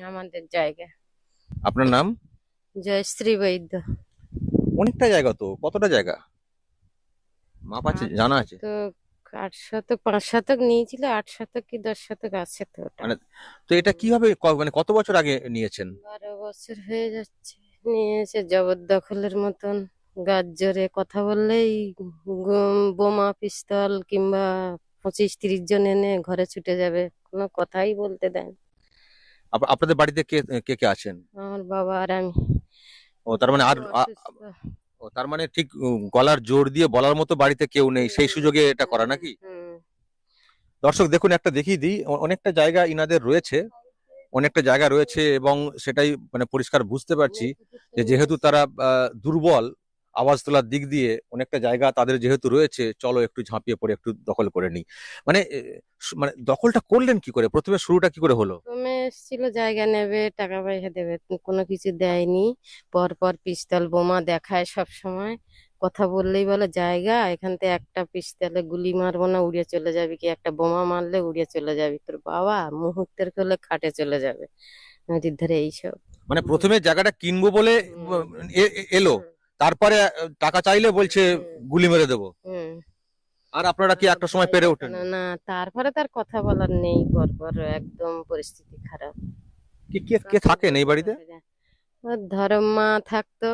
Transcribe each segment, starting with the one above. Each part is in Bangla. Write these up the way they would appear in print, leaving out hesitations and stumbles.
আমাদের জায়গা। আপনার নাম? জয়শ্রী বৈদ্য। অনেকটা জায়গা তো, কতটা জায়গা মাপ আছে, আট জানা আছে? শতক 8 শতক 5 শতক নিয়েছিল, 8 শতক কি 10 শতক আছে তো ওটা। মানে তো এটা কিভাবে মানে কত বছর আগে নিয়েছেন? 12 বছর হয়ে যাচ্ছে। নিয়েছে জবরদখলের মতন। গাছ জোরে কথা বললেই বোমা পিস্তল কিংবা 25-30 জন এনে ঘরে ছুটে যাবে, কোনো কথাই বলতে দেয় না। আপনাদের বাড়িতে কে কে কে আছেন? আমার বাবা আর আমি। ও তার মানে বউ আর অসুস্থ। ও তার মানে ঠিক গলার জোর দিয়ে বলার মতো বাড়িতে কেউ নেই, হুম, সেই সুযোগে এটা করা হুম, নাকি? হুম। দর্শক দেখুন, একটা দেখিয়ে দিই, অনেকটা জায়গা ইনাদের রয়েছে, অনেকটা জায়গা রয়েছে, এবং সেটাই মানে পরিষ্কার বুঝতে পারছি যে যেহেতু তারা দুর্বল আওয়াজ তোলার দিক দিয়ে, অনেকটা জায়গা তাদের যেহেতু রয়েছে, চলো একটু ঝাঁপিয়ে পড়ে একটু দখল করে নিই। মানে মানে দখলটা করলেন কি করে, প্রথমে শুরুটা কি করে হলো? প্রথমে এসেছিল জায়গা নেবে, টাকা পয়সা দেবে, কোনো কিছু দেয়নি। পর পর পিস্তল বোমা দেখায় সব সময়। কথা বললেই বলে জায়গা এখান থেকে একটা পিস্তলে গুলি মারবো না, উড়িয়ে চলে যাবি, কি একটা বোমা মারলে উড়িয়ে চলে যাবি, তোর বাবা মুহূর্তের করলে খাটে চলে যাবে। নদীর ধারে এইসব। মানে হুম, প্রথমে জায়গাটা কিনবো বলে হুম, এলো, হুম, তারপরে টাকা চাইলে বলছে হুম, গুলি মেরে দেবো। হুম। আর আপনারা কি তারপর একটা সময় পেরে জায়গা কেন ওঠেননি? না, তারপরে তার কথা বলার নেই, পরপর একদম পরিস্থিতি খারাপ। কি কে কে কাকে থাকেন এই বলবো বাড়িতে? কাকে যায়। ওর ধরম মা থাকতো,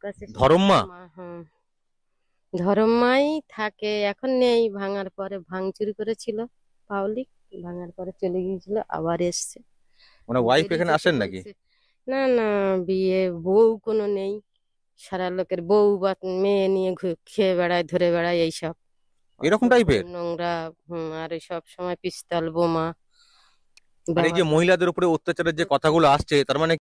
কাছে ধরম্মা? মা, হ্যাঁ। ধরম মাই থাকে, এখন নেই, ভাঙার পরে ভাঙচুর করেছিল পাবলিক। ভাঙার পরে চলে গিয়েছিল, আবার এসছে। মানে ওয়াইফ ওদেরই এখানে যেতে আসেন নাকি? বলছে। না না, বিয়ে বউ কোনো নেই। সারা লোকের বউ বা মেয়ে নিয়ে খেয়ে বেড়ায়, ধরে বেড়ায় এইসব। এরকম অসভ্য টাইপের? নোংরা। আর এই সব সময় পিস্তল বোমা আর এই ব্যবহার যে করে। মহিলাদের উপরে অত্যাচারের যে কথাগুলো আসছে, তার মানে